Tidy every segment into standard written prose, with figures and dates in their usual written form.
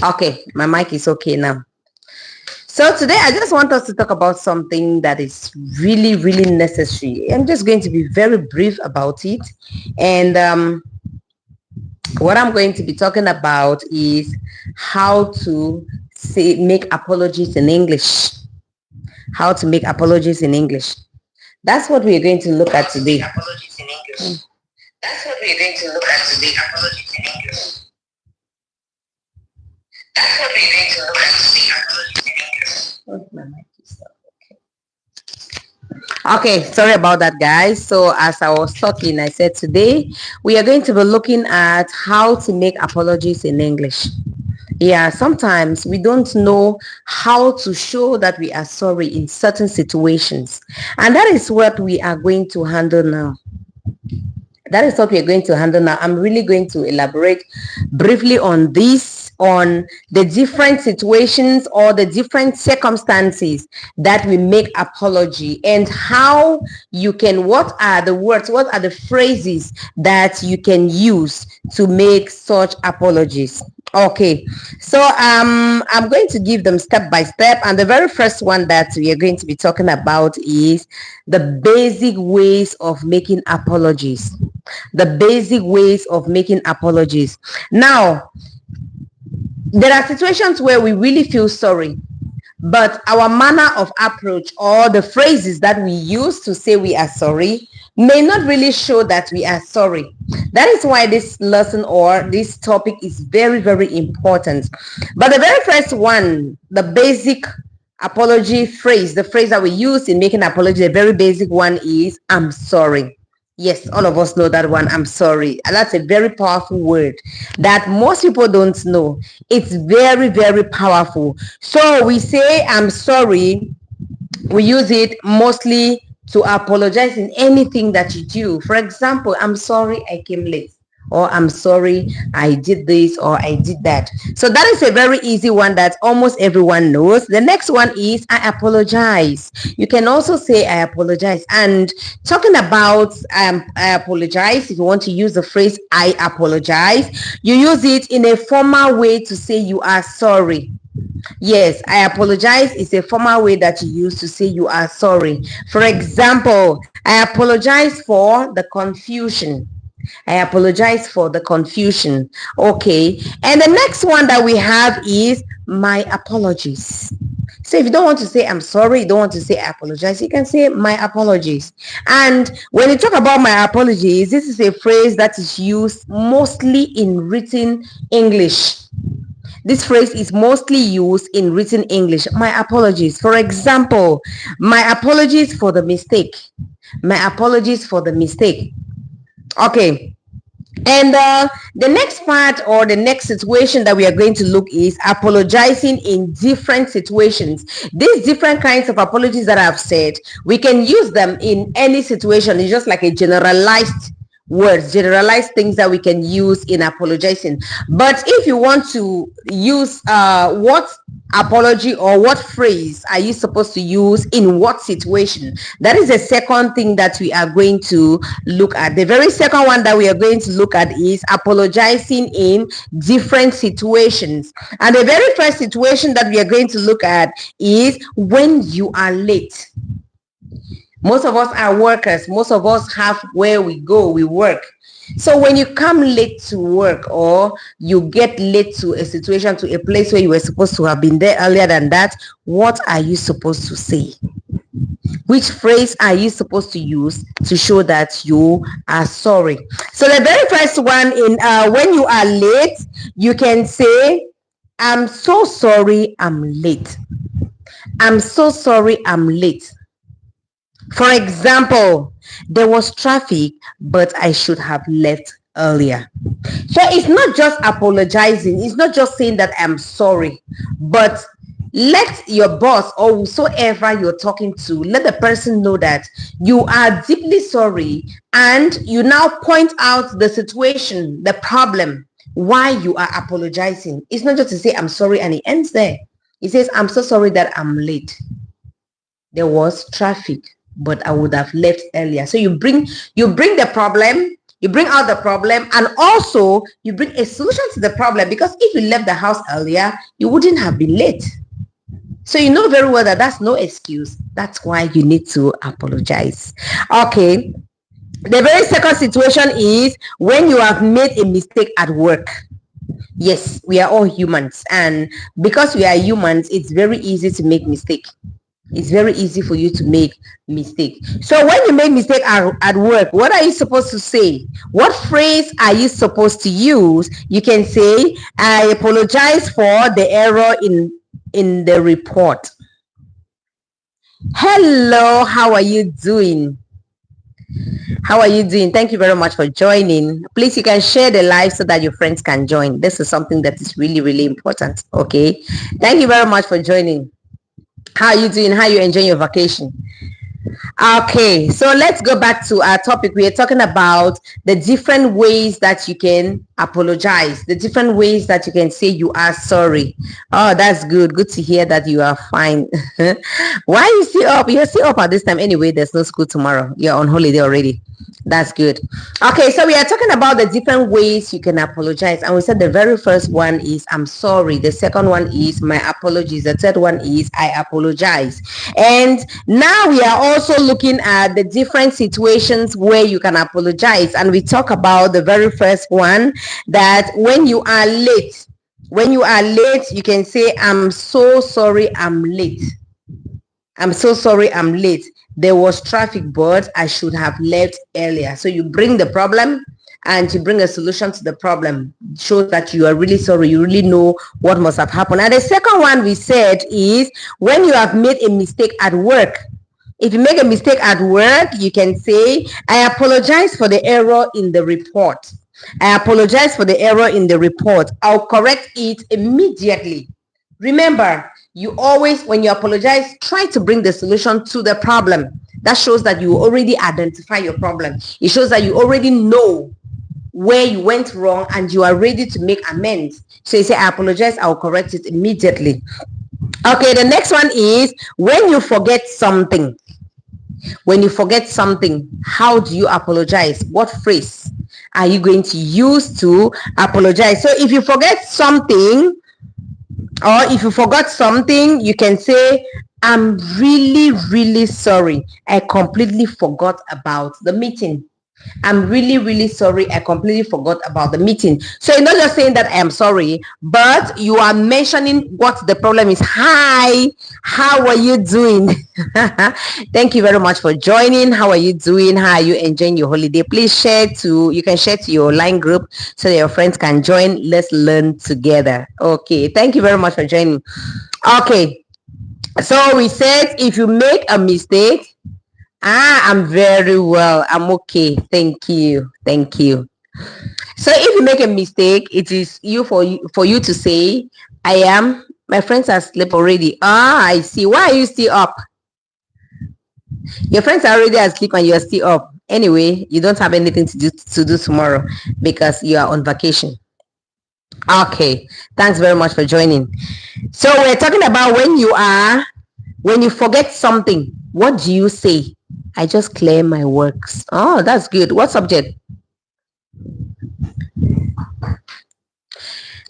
Okay, my mic is okay now. So today I just want us to talk about something that is really, really necessary. I'm just going to be very brief about it. And what I'm going to be talking about is how to make apologies in English. How to make apologies in English. That's what we're going to look at today. Apologies in English. That's what we're going to look at today. Apologies in English. That's what we're going to look at today. Apologies in English. Oh, my mic is up. Okay, sorry about that, guys. So as I was talking, I said today we are going to be looking at how to make apologies in English. Yeah, sometimes we don't know how to show that we are sorry in certain situations. And that is what we are going to handle now. That is what we are going to handle now. I'm really going to elaborate briefly on this, on the different situations or the different circumstances that we make apology, and how you can, what are the words, what are the phrases that you can use to make such apologies. Okay, so I'm going to give them step by step, and the very first one that we are going to be talking about is the basic ways of making apologies. The basic ways of making apologies. Now, there are situations where we really feel sorry, but our manner of approach or the phrases that we use to say we are sorry may not really show that we are sorry. That is why this lesson or this topic is very, very important. But the very first one, the basic apology phrase, the phrase that we use in making apology, the very basic one is I'm sorry. Yes, all of us know that one. I'm sorry. And that's a very powerful word that most people don't know. It's very, very powerful. So we say I'm sorry. We use it mostly to apologize in anything that you do. For example, I'm sorry I came late, or I'm sorry I did this or I did that. So that is a very easy one that almost everyone knows. The next one is I apologize. You can also say I apologize. And talking about I apologize, if you want to use the phrase I apologize, you use it in a formal way to say you are sorry. Yes, I apologize is a formal way that you use to say you are sorry. For example, I apologize for the confusion. I apologize for the confusion. Okay. And the next one that we have is my apologies. So if you don't want to say I'm sorry, you don't want to say I apologize, you can say my apologies. And when you talk about my apologies, this is a phrase that is used mostly in written English. This phrase is mostly used in written English. My apologies. For example, my apologies for the mistake. My apologies for the mistake. Okay. And the next part or the next situation that we are going to look is apologizing in different situations. These different kinds of apologies that I've said, we can use them in any situation. It's just like a generalized words, generalized things that we can use in apologizing. But if you want to use what apology or what phrase are you supposed to use in what situation, that is the second thing that we are going to look at. The very second one that we are going to look at is apologizing in different situations. And the very first situation that we are going to look at is when you are late. Most of us are workers. Most of us have where we go, we work. So when you come late to work or you get late to a situation, to a place where you were supposed to have been there earlier than that, what are you supposed to say? Which phrase are you supposed to use to show that you are sorry? So the very first one, in when you are late, you can say, I'm so sorry I'm late. I'm so sorry I'm late. For example, there was traffic, but I should have left earlier. So it's not just apologizing. It's not just saying that I'm sorry, but let your boss or whosoever you're talking to, let the person know that you are deeply sorry, and you now point out the situation, the problem, why you are apologizing. It's not just to say I'm sorry and it ends there. It says, I'm so sorry that I'm late. There was traffic, but I would have left earlier. So you bring the problem, You bring out the problem, and also you bring a solution to the problem, because if you left the house earlier, you wouldn't have been late. So you know very well that that's no excuse. That's why you need to apologize. Okay. The very second situation is when you have made a mistake at work. Yes, we are all humans, and because we are humans, it's very easy to make mistake. It's very easy for you to make mistake. So when you make mistake at work, what are you supposed to say? What phrase are you supposed to use? You can say, I apologize for the error in the report. Hello, how are you doing? How are you doing? Thank you very much for joining. Please, you can share the live so that your friends can join. This is something that is really, really important. Okay. Thank you very much for joining. How are you doing? How are you enjoying your vacation? Okay, so let's go back to our topic. We are talking about the different ways that you can apologize, the different ways that you can say you are sorry. Oh, that's good. Good to hear that you are fine. Why are you still up? You're still up at this time. Anyway, there's no school tomorrow. You're on holiday already. That's good. Okay, so we are talking about the different ways you can apologize. And we said the very first one is I'm sorry. The second one is my apologies. The third one is I apologize. And now we are also looking at the different situations where you can apologize. And we talk about the very first one, that when you are late, you can say, I'm so sorry I'm late. I'm so sorry I'm late. There was traffic, but I should have left earlier. So you bring the problem and you bring a solution to the problem. It shows that you are really sorry. You really know what must have happened. And the second one we said is when you have made a mistake at work. If you make a mistake at work, you can say, I apologize for the error in the report. I apologize for the error in the report. I'll correct it immediately. Remember, you always, when you apologize, try to bring the solution to the problem. That shows that you already identify your problem. It shows that you already know where you went wrong and you are ready to make amends. So you say, I apologize, I'll correct it immediately. Okay, the next one is when you forget something. When you forget something, how do you apologize? What phrase are you going to use to apologize? So if you forget something, or if you forgot something, you can say, I'm really, really sorry. I completely forgot about the meeting. I'm really, really sorry. I completely forgot about the meeting. So you're not just saying that I am sorry, but you are mentioning what the problem is. Hi, how are you doing? Thank you very much for joining. How are you doing? How are you enjoying your holiday? Please you can share to your line group so that your friends can join. Let's learn together. Okay, thank you very much for joining. Okay, so we said if you make a mistake, I'm very well. I'm okay. Thank you. Thank you. So if you make a mistake, it is for you to say, I am. My friends are asleep already. I see. Why are you still up? Your friends are already asleep and you're still up. Anyway, you don't have anything to do tomorrow because you are on vacation. Okay. Thanks very much for joining. So we're talking about when you forget something, what do you say? I just clear my works. Oh, that's good. What subject?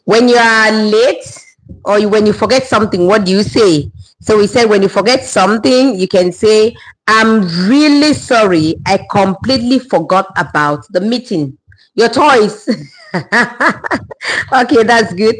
When you are late or when you forget something, what do you say? So we said when you forget something, you can say, I'm really sorry. I completely forgot about the meeting. Your choice. Okay, that's good.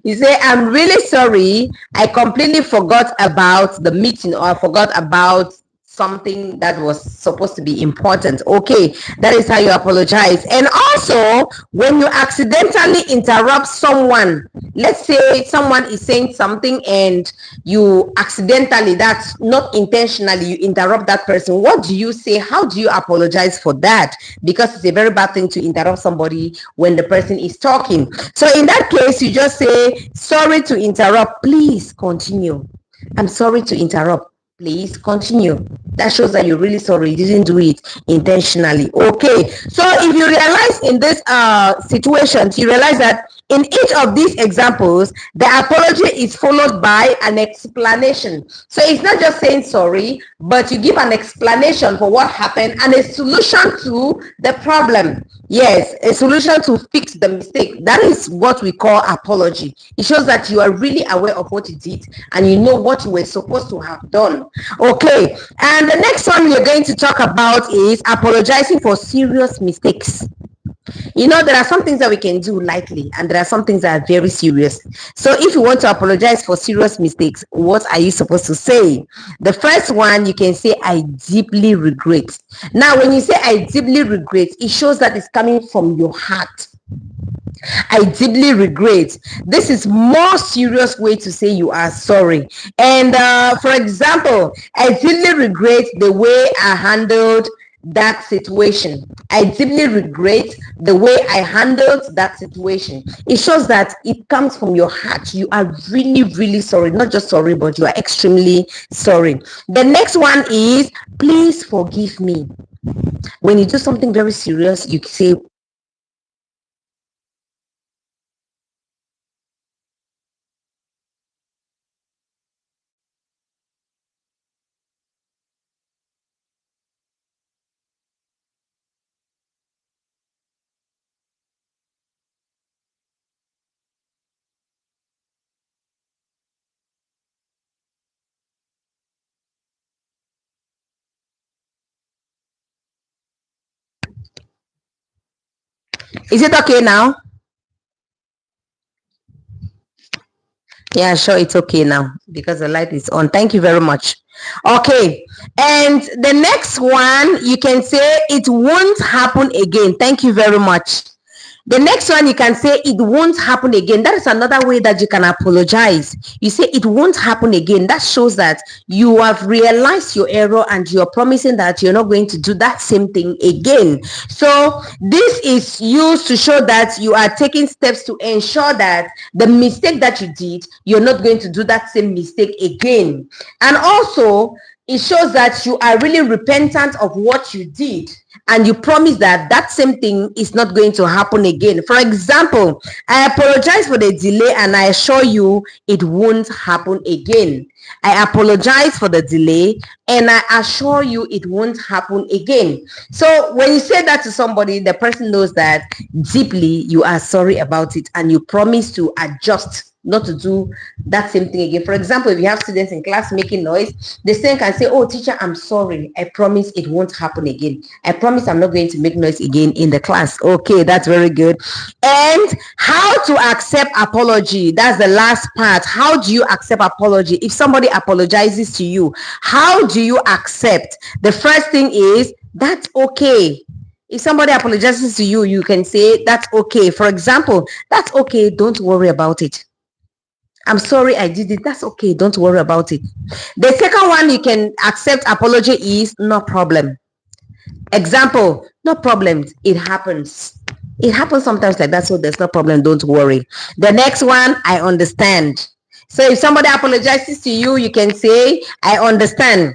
You say, I'm really sorry. I completely forgot about the meeting, or I forgot about something that was supposed to be important. Okay, that is how you apologize. And also, when you accidentally interrupt someone, let's say someone is saying something and you accidentally, that's not intentionally, you interrupt that person. What do you say? How do you apologize for that? Because it's a very bad thing to interrupt somebody when the person is talking. So in that case, you just say, sorry to interrupt. Please continue. I'm sorry to interrupt. Please continue. That shows that you're really sorry. You didn't do it intentionally. Okay. So if you realize in this situations, you realize that In each of these examples, the apology is followed by an explanation. So it's not just saying sorry, but you give an explanation for what happened and a solution to the problem. Yes, a solution to fix the mistake. That is what we call apology. It shows that you are really aware of what you did and you know what you were supposed to have done. Okay, and the next one we're going to talk about is apologizing for serious mistakes. You know, there are some things that we can do lightly and there are some things that are very serious. So if you want to apologize for serious mistakes, what are you supposed to say? The first one, you can say, I deeply regret. Now, when you say I deeply regret, it shows that it's coming from your heart. I deeply regret. This is more serious way to say you are sorry. And for example, I deeply regret the way I handled that situation. I deeply regret the way I handled that situation. It shows that it comes from your heart. You are really, really sorry. Not just sorry, but you are extremely sorry. The next one is, please forgive me. When you do something very serious, you say, is it okay now? Yeah, sure, it's okay now because the light is on. Thank you very much. Okay, and the next one, you can say it won't happen again. Thank you very much. The next one, you can say it won't happen again. That is another way that you can apologize. You say it won't happen again. That shows that you have realized your error and you're promising that you're not going to do that same thing again. So this is used to show that you are taking steps to ensure that the mistake that you did, you're not going to do that same mistake again. And also, it shows that you are really repentant of what you did and you promise that that same thing is not going to happen again. For example, I apologize for the delay and I assure you it won't happen again. I apologize for the delay and I assure you it won't happen again. So when you say that to somebody, the person knows that deeply you are sorry about it and you promise to adjust not to do that same thing again. For example, if you have students in class making noise, the student can say, oh teacher, I'm sorry, I promise it won't happen again. I promise I'm not going to make noise again in the class. Okay, that's very good. And how to accept apology, that's the last part. How do you accept apology? If somebody apologizes to you, how do you accept? The first thing is, that's okay. If somebody apologizes to you, you can say that's okay. For example, that's okay, don't worry about it. I'm sorry I did it. That's okay. Don't worry about it. The second one you can accept apology is no problem. Example, no problem. It happens. It happens sometimes like that, so there's no problem. Don't worry. The next one, I understand. So if somebody apologizes to you, you can say, I understand.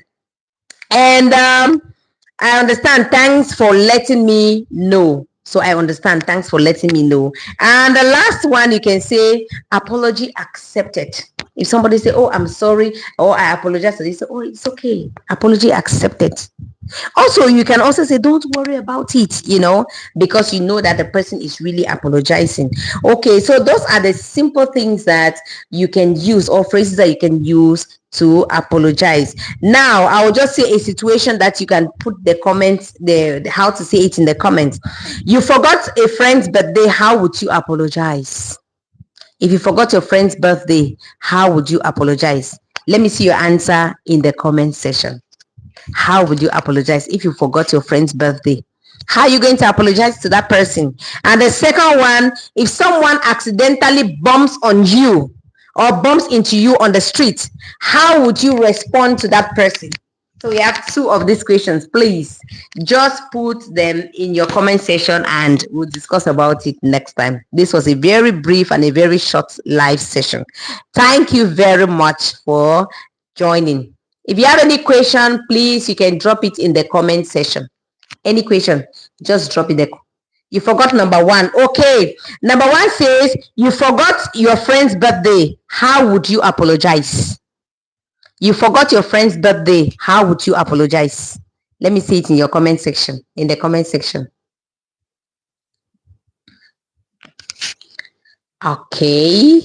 And I understand. Thanks for letting me know. So I understand. Thanks for letting me know. And the last one, you can say apology accepted. If somebody say, oh, I'm sorry, or I apologize, they say, oh, it's okay. Apology accepted. Also, you can also say, don't worry about it, because you know that the person is really apologizing. Okay, so those are the simple things that you can use, or phrases that you can use to apologize. Now, I will just say a situation that you can put the comments, the how to say it in the comments. You forgot a friend's birthday, how would you apologize? If you forgot your friend's birthday, how would you apologize? Let me see your answer in the comment section. How would you apologize if you forgot your friend's birthday? How are you going to apologize to that person? And the second one, if someone accidentally bumps on you or bumps into you on the street, how would you respond to that person? So we have two of these questions. Please just put them in your comment section and we'll discuss about it next time. This was a very brief and a very short live session. Thank you very much for joining. If you have any question, please, you can drop it in the comment section. Any question, just drop it there. You forgot number one. Okay. Number one says you forgot your friend's birthday. How would you apologize? You forgot your friend's birthday. How would you apologize? Let me see it in your comment section. In the comment section. Okay.